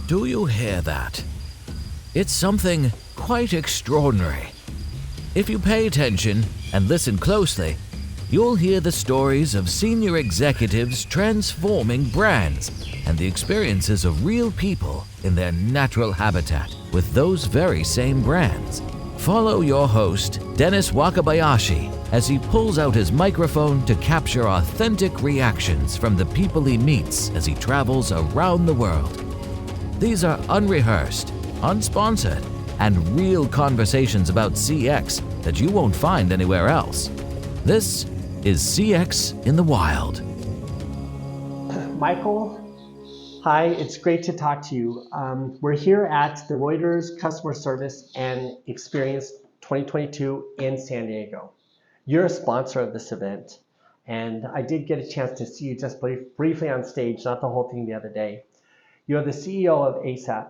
Do you hear that? It's something quite extraordinary. If you pay attention and listen closely, you'll hear the stories of senior executives transforming brands and the experiences of real people in their natural habitat with those very same brands. Follow your host, Dennis Wakabayashi, as he pulls out his microphone to capture authentic reactions from the people he meets as he travels around the world. These are unrehearsed, unsponsored, and real conversations about CX that you won't find anywhere else. This is CX in the Wild. Michael, hi, it's great to talk to you. We're here at the Reuters Customer Service and Experience 2022 in San Diego. You're a sponsor of this event, and I did get a chance to see you just briefly on stage, not the whole thing the other day. You're the CEO of ASAPP.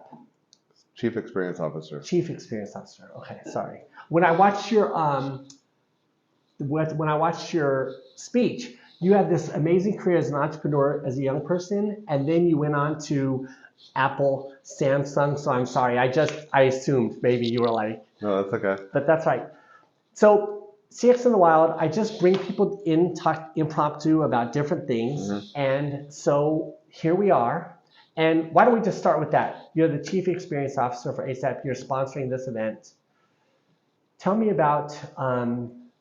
Chief Experience Officer. Chief Experience Officer. Okay, sorry. When I watched your speech, you had this amazing career as an entrepreneur as a young person, and then you went on to Apple, Samsung. So I'm sorry, I assumed maybe you were like. No, that's okay. But that's right. So CX in the Wild, I just bring people in, talk impromptu about different things, and so here we are. And why don't we just start with that? You're the Chief Experience Officer for ASAPP. You're sponsoring this event. Tell me about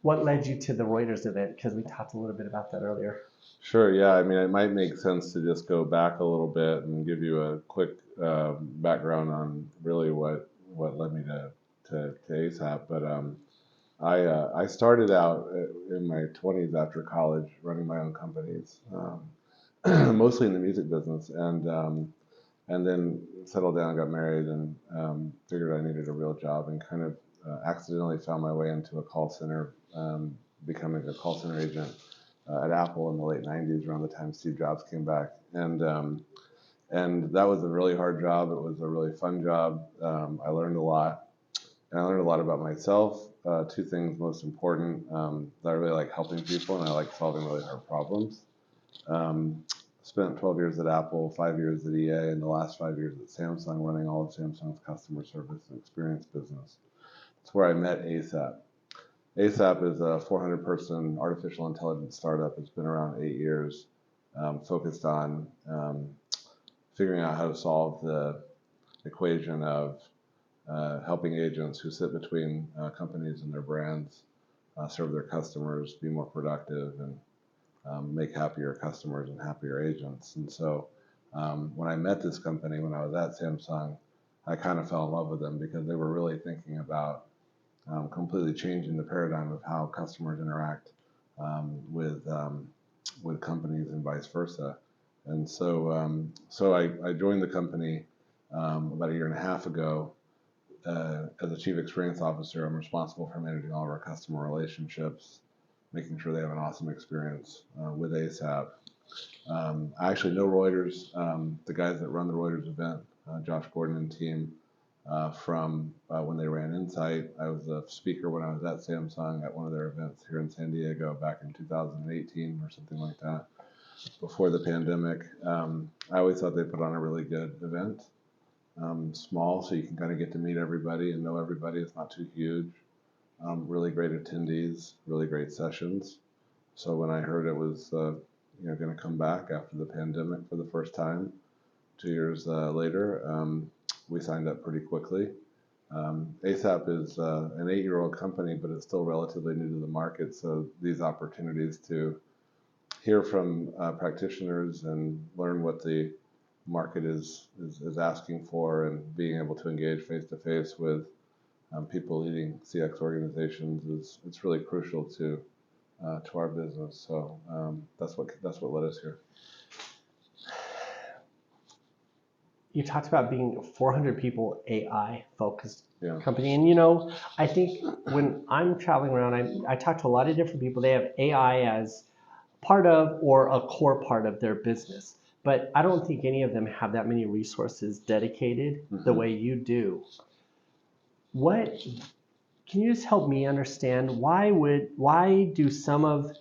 what led you to the Reuters event, because we talked a little bit about that earlier. Sure, yeah. I mean, it might make sense to just go back a little bit and give you a quick background on really what led me to ASAPP. But I started out in my 20s after college running my own companies. Mostly in the music business, and then settled down, got married, and figured I needed a real job, and kind of accidentally found my way into a call center, becoming a call center agent at Apple in the late 90s, around the time Steve Jobs came back, and that was a really hard job. It was a really fun job. I learned a lot, and I learned a lot about myself. Two things most important: that I really like helping people, and I like solving really hard problems. Spent 12 years at Apple, 5 years at EA, and the last 5 years at Samsung, running all of Samsung's customer service and experience business. That's where I met ASAPP. ASAPP is a 400-person artificial intelligence startup. It's been around 8 years, focused on figuring out how to solve the equation of helping agents who sit between companies and their brands serve their customers, be more productive, and make happier customers and happier agents. And so when I met this company, when I was at Samsung, I kind of fell in love with them because they were really thinking about completely changing the paradigm of how customers interact with companies and vice versa. And so I joined the company about a year and a half ago. As a Chief Experience Officer, I'm responsible for managing all of our customer relationships, making sure they have an awesome experience with ASAPP. I actually know Reuters, the guys that run the Reuters event, Josh Gordon and team, from when they ran Insight. I was a speaker when I was at Samsung at one of their events here in San Diego back in 2018 or something like that, before the pandemic. I always thought they put on a really good event. Small, so you can kind of get to meet everybody and know everybody. It's not too huge. Really great attendees, really great sessions. So when I heard it was going to come back after the pandemic for the first time, 2 years later, we signed up pretty quickly. ASAPP is an 8-year-old company, but it's still relatively new to the market. So these opportunities to hear from practitioners and learn what the market is asking for, and being able to engage face-to-face with people leading CX organizations it's really crucial to our business. So that's what led us here. You talked about being a 400 people AI focused company, and I think when I'm traveling around, I talk to a lot of different people. They have AI as part of or a core part of their business, but I don't think any of them have that many resources dedicated the way you do. Can you just help me understand why do some of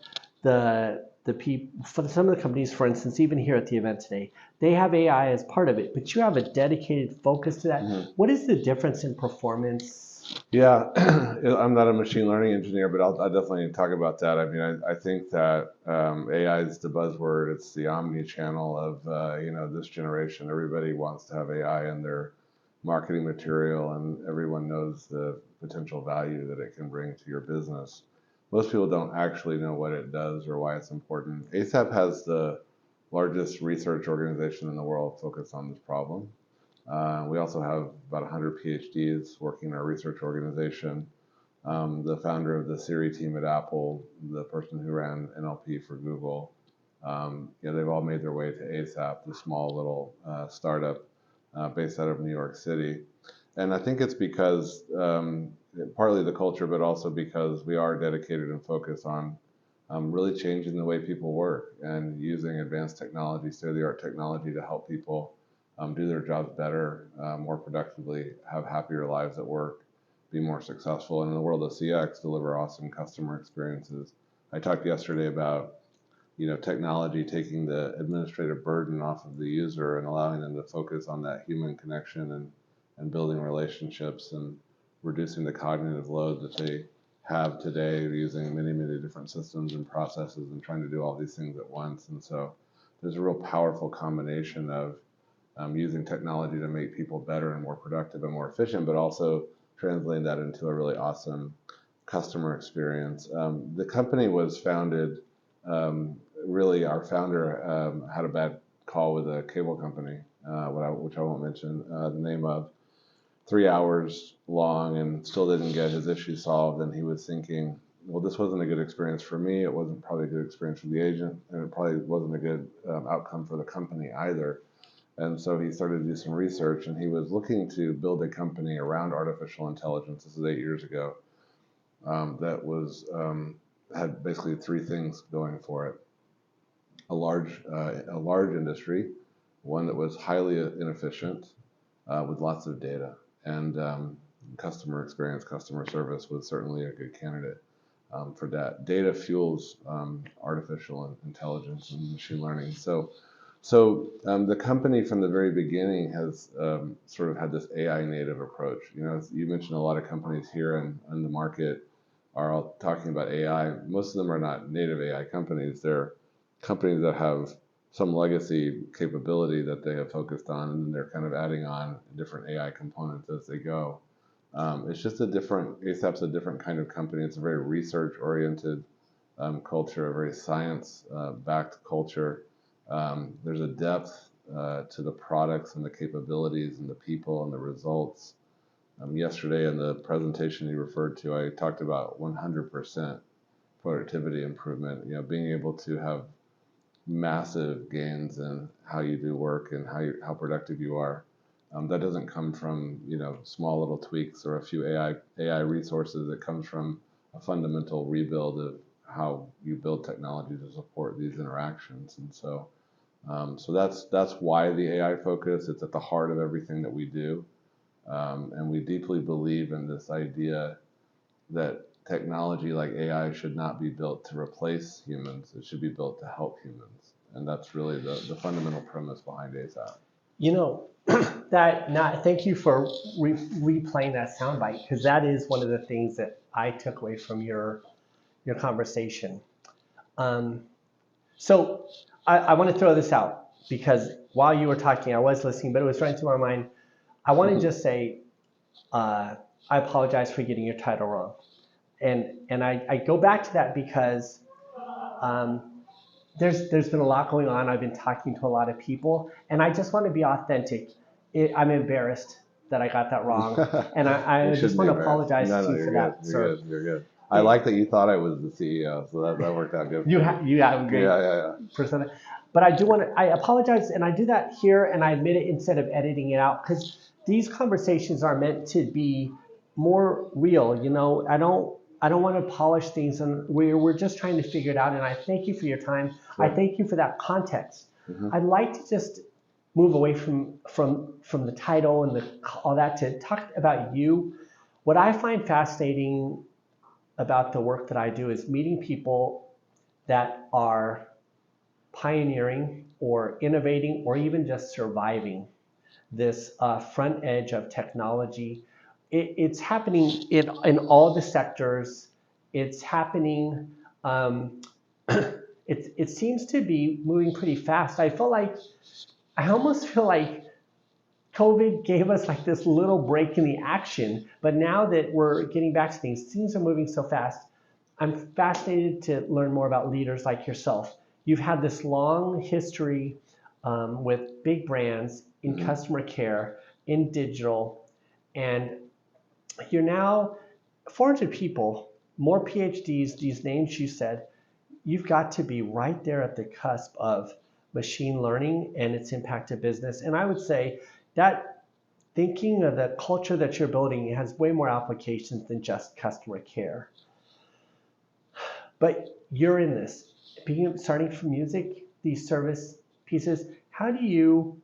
the for some of the companies, for instance, even here at the event today, they have AI as part of it, but you have a dedicated focus to that. What is the difference in performance? Yeah, I'm not a machine learning engineer, but I'll definitely talk about that. I mean, I think that AI is the buzzword. It's the omni-channel of this generation. Everybody wants to have AI in their marketing material, and everyone knows the potential value that it can bring to your business. Most people don't actually know what it does or why it's important. ASAPP has the largest research organization in the world focused on this problem. We also have about 100 PhDs working in our research organization. The founder of the Siri team at Apple, the person who ran NLP for Google, they've all made their way to ASAPP, the small little startup based out of New York City. And I think it's because partly the culture, but also because we are dedicated and focused on really changing the way people work and using advanced technology, state-of-the-art technology to help people do their jobs better, more productively, have happier lives at work, be more successful, and in the world of CX, deliver awesome customer experiences. I talked yesterday about technology taking the administrative burden off of the user and allowing them to focus on that human connection and building relationships and reducing the cognitive load that they have today using many, many different systems and processes and trying to do all these things at once. And so there's a real powerful combination of using technology to make people better and more productive and more efficient, but also translating that into a really awesome customer experience. The company was founded, really our founder had a bad call with a cable company, which I won't mention the name of, 3 hours long, and still didn't get his issue solved. And he was thinking, well, this wasn't a good experience for me. It wasn't probably a good experience for the agent, and it probably wasn't a good outcome for the company either. And so he started to do some research, and he was looking to build a company around artificial intelligence. This is 8 years ago. That was had basically three things going for it: a large industry, one that was highly inefficient, with lots of data, and customer experience, customer service was certainly a good candidate for that. Data fuels artificial intelligence and machine learning. So the company from the very beginning has sort of had this AI native approach. You mentioned a lot of companies here in the market are all talking about AI. Most of them are not native AI companies. They're companies that have some legacy capability that they have focused on, and then they're kind of adding on different AI components as they go. It's just ASAP's a different kind of company. It's a very research-oriented culture, a very science-backed culture. There's a depth to the products and the capabilities and the people and the results. Yesterday in the presentation you referred to, I talked about 100% productivity improvement. Being able to have massive gains in how you do work and how productive you are. That doesn't come from small little tweaks or a few AI resources. It comes from a fundamental rebuild of how you build technology to support these interactions. And so that's why the AI focus. It's at the heart of everything that we do, and we deeply believe in this idea that technology like AI should not be built to replace humans. It should be built to help humans. And that's really the fundamental premise behind ASAPP. Thank you for replaying that soundbite, because that is one of the things that I took away from your conversation. So I want to throw this out, because while you were talking, I was listening, but it was running through my mind. I want to just say, I apologize for getting your title wrong. And I go back to that because there's been a lot going on. I've been talking to a lot of people, and I just want to be authentic. I'm embarrassed that I got that wrong, and I just want to apologize to you for that, sir. You're good. I like that you thought I was the CEO, so that worked out good. You have a great persona. But I apologize, and I do that here, and I admit it instead of editing it out, because these conversations are meant to be more real. I don't want to polish things, and we're just trying to figure it out. And I thank you for your time. Sure. I thank you for that context. Mm-hmm. I'd like to just move away from the title and all that to talk about you. What I find fascinating about the work that I do is meeting people that are pioneering or innovating or even just surviving this front edge of technology. It's happening in all the sectors. It's happening. Um, it seems to be moving pretty fast. I almost feel like COVID gave us like this little break in the action, but now that we're getting back to things are moving so fast. I'm fascinated to learn more about leaders like yourself. You've had this long history with big brands in customer care, in digital, and you're now 400 people, more PhDs, these names you said. You've got to be right there at the cusp of machine learning and its impact to business. And I would say that thinking of the culture that you're building has way more applications than just customer care. But you're in this, starting from music, these service pieces. How do you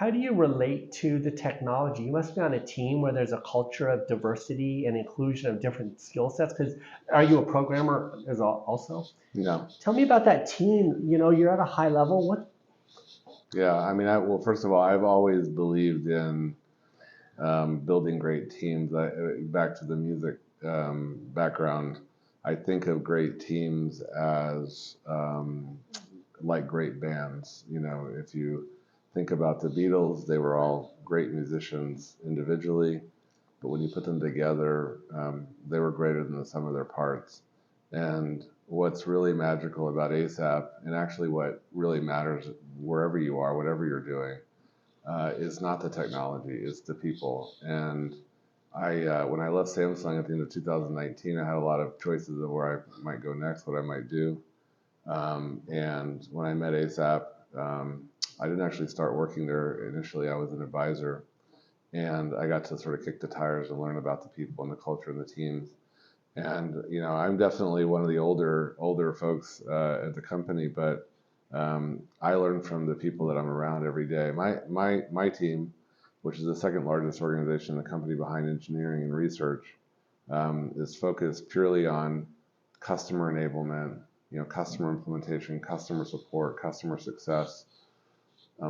relate to the technology? You must be on a team where there's a culture of diversity and inclusion of different skill sets. Because are you a programmer as also? No. Tell me about that team. You're at a high level. What? Yeah, I mean, well, first of all, I've always believed in building great teams. Back to the music background, I think of great teams as like great bands. If you think about the Beatles, they were all great musicians individually, but when you put them together, they were greater than the sum of their parts. And what's really magical about ASAPP, and actually what really matters wherever you are, whatever you're doing, is not the technology, it's the people. And when I left Samsung at the end of 2019, I had a lot of choices of where I might go next, what I might do. And when I met ASAPP, I didn't actually start working there initially. I was an advisor, and I got to sort of kick the tires and learn about the people and the culture and the teams. And I'm definitely one of the older folks at the company, but I learn from the people that I'm around every day. My team, which is the second largest organization in the company behind engineering and research, is focused purely on customer enablement, customer implementation, customer support, customer success,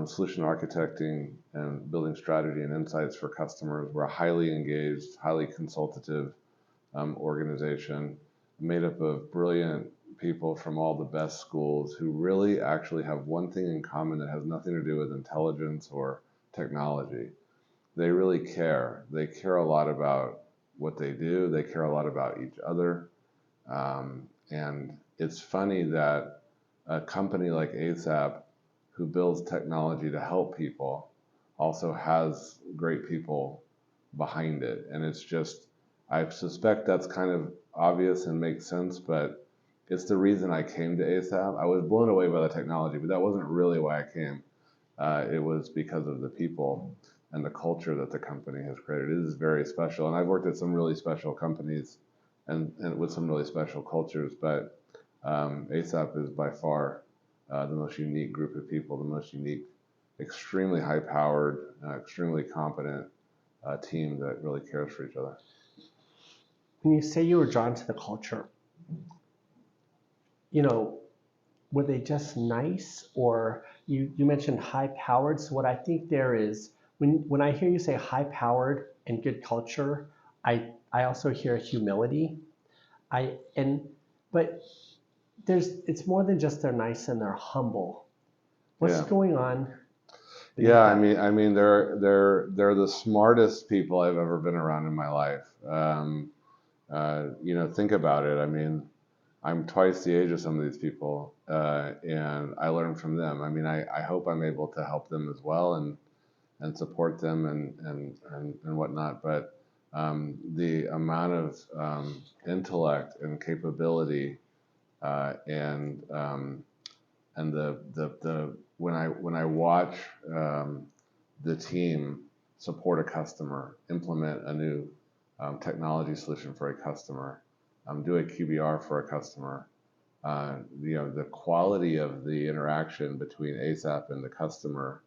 solution architecting, and building strategy and insights for customers. We're a highly engaged, highly consultative organization made up of brilliant people from all the best schools who really actually have one thing in common that has nothing to do with intelligence or technology. They really care. They care a lot about what they do. They care a lot about each other. And it's funny that a company like ASAPP, who builds technology to help people, also has great people behind it. And it's just, I suspect that's kind of obvious and makes sense, but it's the reason I came to ASAPP. I was blown away by the technology, but that wasn't really why I came. It was because of the people and the culture that the company has created. It is very special. And I've worked at some really special companies and with some really special cultures, but ASAPP is by far the most unique group of people, the most unique, extremely high-powered, extremely competent team that really cares for each other. When you say you were drawn to the culture, were they just nice, or you mentioned high-powered? So what I think there is, when I hear you say high-powered and good culture, I also hear humility. But it's more than just they're nice and they're humble. What's going on? Yeah, I mean, they're the smartest people I've ever been around in my life. Think about it. I mean, I'm twice the age of some of these people, and I learn from them. I mean, I hope I'm able to help them as well and support them and whatnot. But the amount of intellect and capability and the when I watch the team support a customer, implement a new technology solution for a customer, do a QBR for a customer, the quality of the interaction between ASAPP and the customer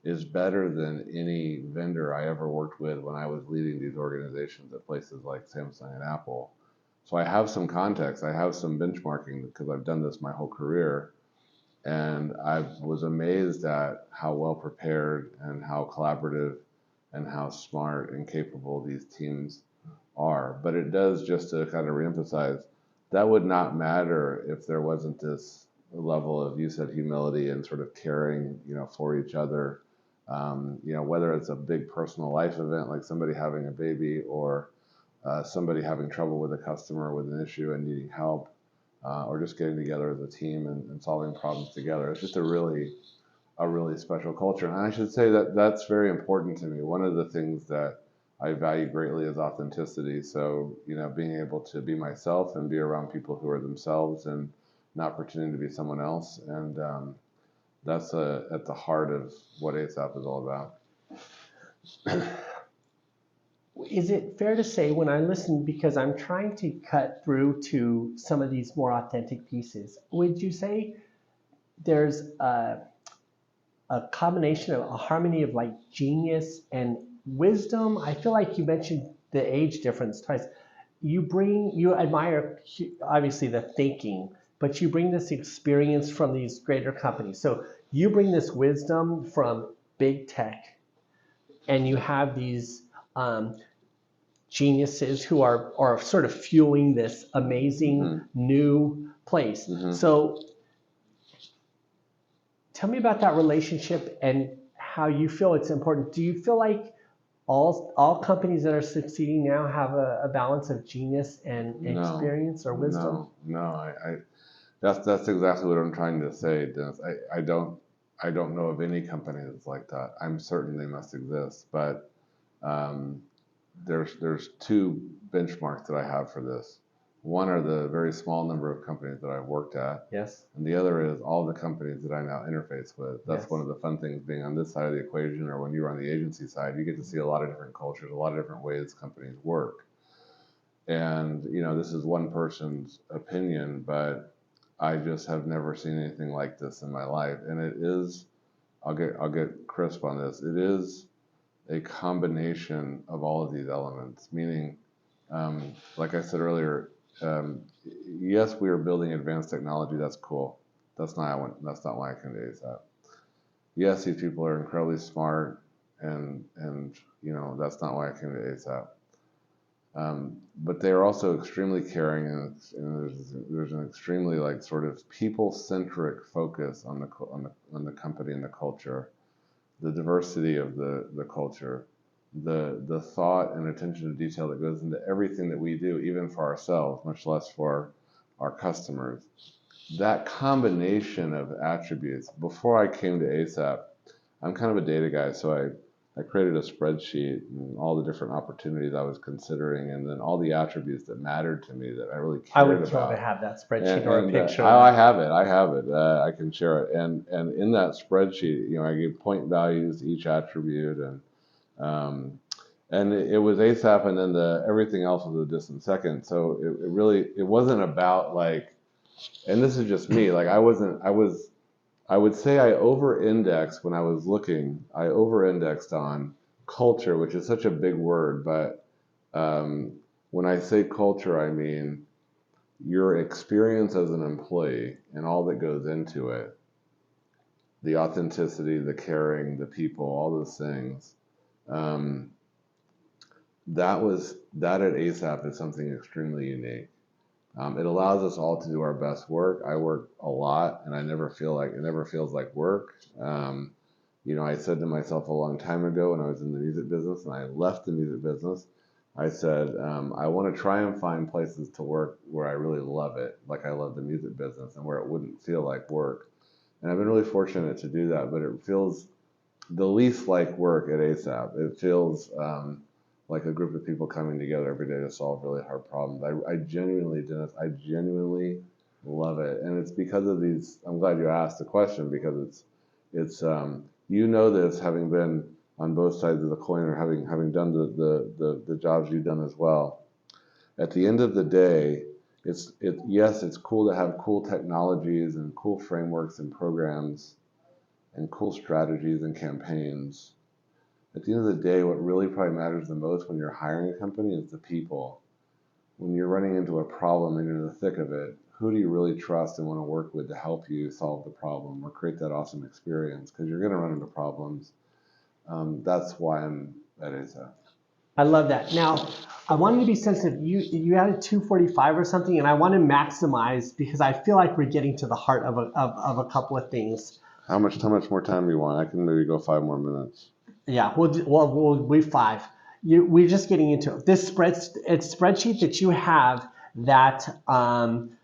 is better than any vendor I ever worked with when I was leading these organizations at places like Samsung and Apple. So I have some context, I have some benchmarking because I've done this my whole career. And I was amazed at how well prepared and how collaborative and how smart and capable these teams are. But it does, just to kind of reemphasize, that would not matter if there wasn't this level of, you said, humility and sort of caring, for each other. Whether it's a big personal life event like somebody having a baby, or somebody having trouble with a customer with an issue and needing help, or just getting together as a team and solving problems together. It's just a really special culture. And I should say that that's very important to me. One of the things that I value greatly is authenticity. So, being able to be myself and be around people who are themselves and not pretending to be someone else. And that's at the heart of what ASAPP is all about. Is it fair to say, when I listen, because I'm trying to cut through to some of these more authentic pieces, would you say there's a combination of a harmony of like genius and wisdom? I feel like you mentioned the age difference twice. You admire obviously the thinking, but you bring this experience from these greater companies. So you bring this wisdom from big tech, and you have these geniuses who are sort of fueling this amazing new place. So tell me about that relationship and how you feel it's important. Do you feel like all companies that are succeeding now have a balance of genius and experience or wisdom? No. That's exactly what I'm trying to say, Dennis. I don't know of any company that's like that. I'm certain they must exist, but there's two benchmarks that I have for this. One are the very small number of companies that I've worked at. Yes. And the other is all the companies that I now interface with. That's Yes. one of the fun things being on this side of the equation, or when you're on the agency side, you get to see a lot of different cultures, a lot of different ways companies work. And, this is one person's opinion, but I just have never seen anything like this in my life. And it is, I'll get crisp on this. It is a combination of all of these elements, meaning, like I said earlier, yes, we are building advanced technology. That's cool. That's not why I came to ASAP. Yes, these people are incredibly smart, and that's not why I came to ASAP. But they are also extremely caring, and there's an extremely sort of people-centric focus on the company and the culture, the diversity of the culture, the thought and attention to detail that goes into everything that we do, even for ourselves, much less for our customers. That combination of attributes. Before I came to ASAP, I'm kind of a data guy, so I created a spreadsheet and all the different opportunities I was considering, and then all the attributes that mattered to me that I really cared about. I would love to have that spreadsheet or a picture. I have it. I can share it. And in that spreadsheet, I gave point values to each attribute, and it was ASAP, and then everything else was a distant second. So it wasn't about and this is just me. I would say I over-indexed when I was looking. I over-indexed on culture, which is such a big word, but when I say culture, I mean your experience as an employee and all that goes into it, the authenticity, the caring, the people, all those things. That at ASAP is something extremely unique. It allows us all to do our best work. I work a lot, and it never feels like work. I said to myself a long time ago when I was in the music business and I left the music business, I said, I want to try and find places to work where I really love it, like I love the music business, and where it wouldn't feel like work. And I've been really fortunate to do that, but it feels the least like work at ASAP. It feels like a group of people coming together every day to solve really hard problems. I genuinely, Dennis, love it. And it's because of these, I'm glad you asked the question, because it's this, having been on both sides of the coin, or having done the jobs you've done as well. At the end of the day, it's cool to have cool technologies and cool frameworks and programs and cool strategies and campaigns. At the end of the day, what really probably matters the most when you're hiring a company is the people. when you're running into a problem and you're in the thick of it, who do you really trust and want to work with to help you solve the problem or create that awesome experience? Because you're going to run into problems. That's why I'm at ASAPP. I love that. Now, I wanted to be sensitive. You had a 2:45 or something, and I want to maximize because I feel like we're getting to the heart of a couple of things. How much more time do you want? I can maybe go 5 more minutes. Yeah, we'll be 5. We're just getting into it. This spreadsheet that you have that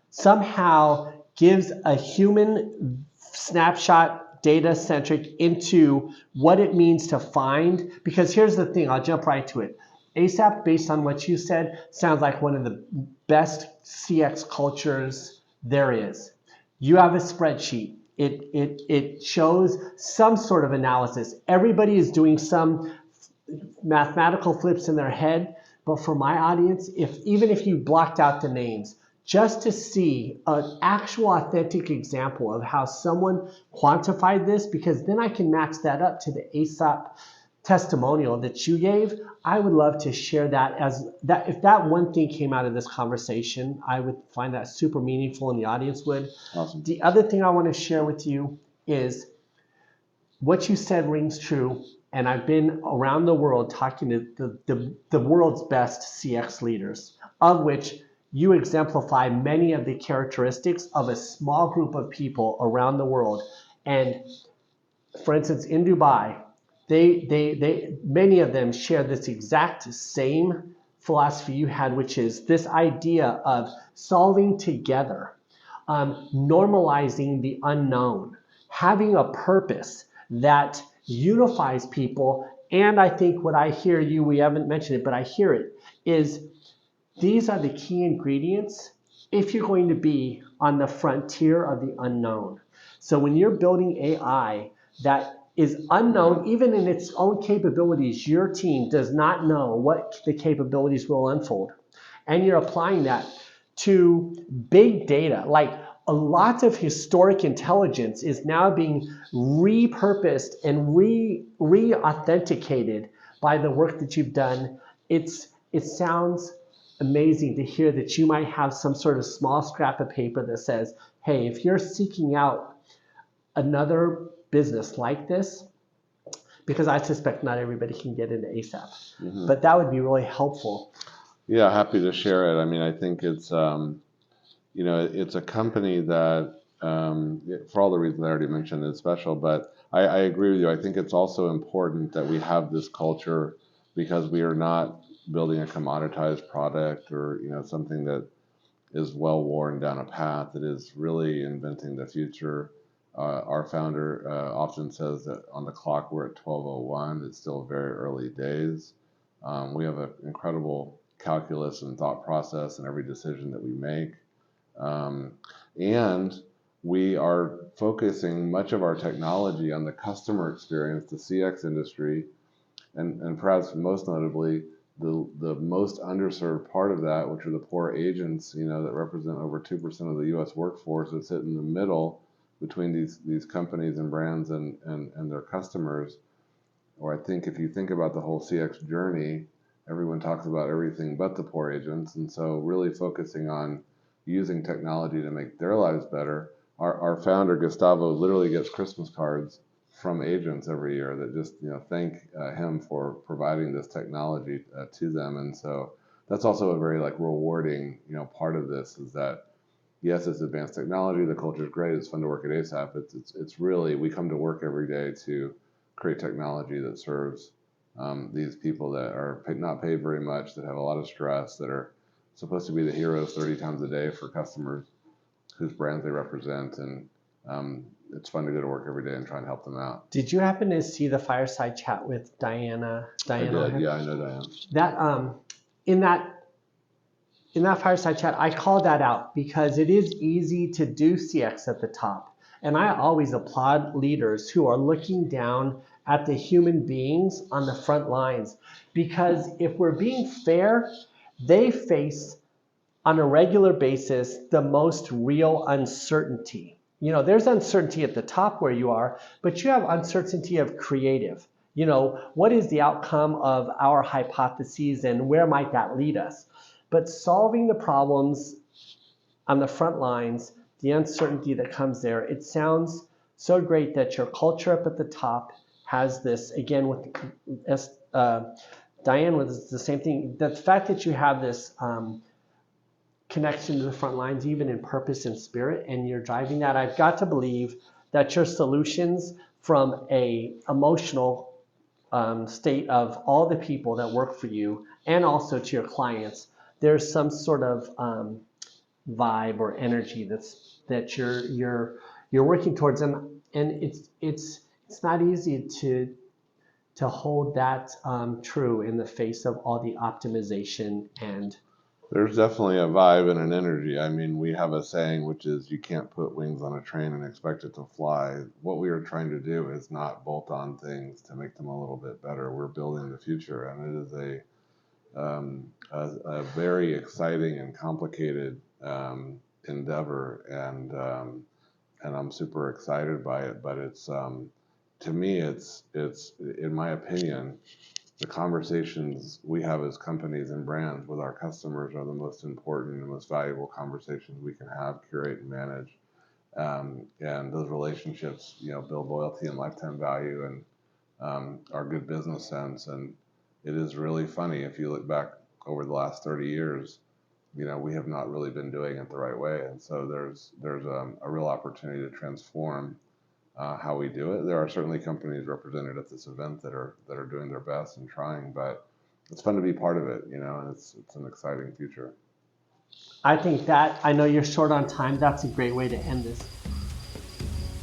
somehow gives a human snapshot data-centric into what it means to find. Because here's the thing, I'll jump right to it. ASAPP, based on what you said, sounds like one of the best CX cultures there is. You have a spreadsheet. It shows some sort of analysis. Everybody is doing some mathematical flips in their head, but for my audience, even if you blocked out the names, just to see an actual authentic example of how someone quantified this, because then I can match that up to the ASAPP testimonial that you gave. I would love to share that if that one thing came out of this conversation, I would find that super meaningful and the audience would. Awesome. The other thing I want to share with you is what you said rings true. And I've been around the world talking to the world's best CX leaders, of which you exemplify many of the characteristics of a small group of people around the world. And for instance, in Dubai, many of them share this exact same philosophy you had, which is this idea of solving together, normalizing the unknown, having a purpose that unifies people. And I think what I hear you, we haven't mentioned it, but I hear it, is these are the key ingredients if you're going to be on the frontier of the unknown. So when you're building AI that is unknown, even in its own capabilities, your team does not know what the capabilities will unfold. And you're applying that to big data, like a lot of historic intelligence is now being repurposed and re-authenticated by the work that you've done. It sounds amazing to hear that you might have some sort of small scrap of paper that says, hey, if you're seeking out another business like this, because I suspect not everybody can get into ASAPP, but that would be really helpful. Yeah, happy to share it. I mean, I think it's it's a company that, for all the reasons I already mentioned, is special. But I agree with you. I think it's also important that we have this culture because we are not building a commoditized product or something that is well worn down a path. It is really inventing the future. Our founder often says that on the clock we're at 12:01. It's still very early days. We have an incredible calculus and thought process in every decision that we make. And we are focusing much of our technology on the customer experience, the CX industry, and perhaps most notably, the most underserved part of that, which are the poor agents, that represent over 2% of the U.S. workforce, that sit in the middle between these companies and brands and their customers. Or I think if you think about the whole CX journey, everyone talks about everything but the poor agents, and so really focusing on using technology to make their lives better. Our founder Gustavo literally gets Christmas cards from agents every year that just thank him for providing this technology to them, and so that's also a very rewarding part of this is that yes, it's advanced technology, the culture is great, it's fun to work at ASAPP. It's really, we come to work every day to create technology that serves these people that are not paid very much, that have a lot of stress, that are supposed to be the heroes 30 times a day for customers whose brands they represent, and it's fun to go to work every day and try and help them out. Did you happen to see the fireside chat with Diana? I did, yeah, I know Diana. That in that fireside chat, I called that out because it is easy to do CX at the top. And I always applaud leaders who are looking down at the human beings on the front lines. Because if we're being fair, they face on a regular basis the most real uncertainty. There's uncertainty at the top where you are, but you have uncertainty of creative. What is the outcome of our hypotheses and where might that lead us? but solving the problems on the front lines, the uncertainty that comes there. It sounds so great that your culture up at the top has this, again, with Diane was the same thing. The fact that you have this connection to the front lines, even in purpose and spirit, and you're driving that, I've got to believe that your solutions from a emotional state of all the people that work for you and also to your clients, there's some sort of vibe or energy that you're working towards, and it's not easy to hold that true in the face of all the optimization. And there's definitely a vibe and an energy. I mean, we have a saying, which is you can't put wings on a train and expect it to fly. What we are trying to do is not bolt on things to make them a little bit better. We're building the future, and it is a very exciting and complicated endeavor, and I'm super excited by it. But it's to me, it's in my opinion, the conversations we have as companies and brands with our customers are the most important and most valuable conversations we can have, curate, and manage. And those relationships, build loyalty and lifetime value and are good business sense. And it is really funny if you look back over the last 30 years, we have not really been doing it the right way. And so there's a real opportunity to transform how we do it. There are certainly companies represented at this event that are doing their best and trying, but it's fun to be part of it, and it's an exciting future. I think that, I know you're short on time, that's a great way to end this.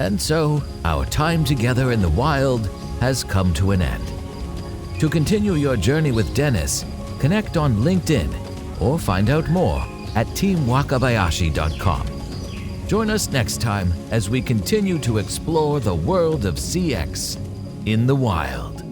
And so, our time together in the wild has come to an end. To continue your journey with Dennis, connect on LinkedIn or find out more at teamwakabayashi.com. Join us next time as we continue to explore the world of CX in the wild.